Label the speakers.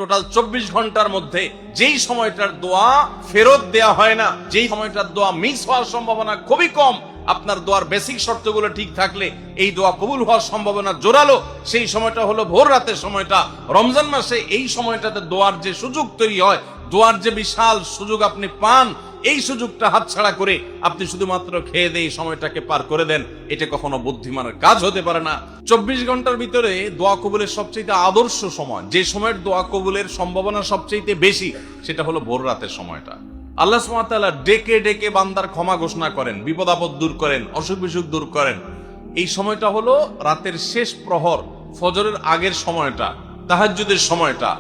Speaker 1: Total 24 ঘন্টার মধ্যে যেই সময়টার দোয়া ফেরত দেয়া হয় না, যেই সময়টার দোয়া মিস হওয়ার সম্ভাবনা খুবই কম, আপনার দোয়ার বেসিক শর্তগুলো ঠিক থাকলে এই দোয়া কবুল হওয়ার সম্ভাবনা জোরালো, সেই সময়টা হলো ভোর রাতের সময়টা। রমজান মাসে এই সময়টাতে দোয়ার যে সুযোগ তৈরি হয়, দোয়ার যে বিশাল সুযোগ আপনি পান, এই সুযোগটা হাতছাড়া করে আপনি শুধুমাত্র খেয়ে দিয়ে এই সময়টাকে পার করে দেন, এটা কখনো বুদ্ধিমানের কাজ হতে পারে না। 24 ঘন্টার ভিতরে দোয়া কবুলের সবচেয়ে আদর্শ সময়, যে সময়ের দোয়া কবুলের সম্ভাবনা সবচেয়ে বেশি, সেটা হলো ভোর রাতের সময়টা। আল্লাহ সুবহানাহু ওয়া তাআলা ডেকে ডেকে বান্দার ক্ষমা ঘোষণা করেন, বিপদ আপদ দূর করেন, অসুখ বিসুখ দূর করেন। এই সময়টা হলো রাতের শেষ প্রহর, ফজরের আগের সময়টা, তাহাজ্জুদের সময়টা।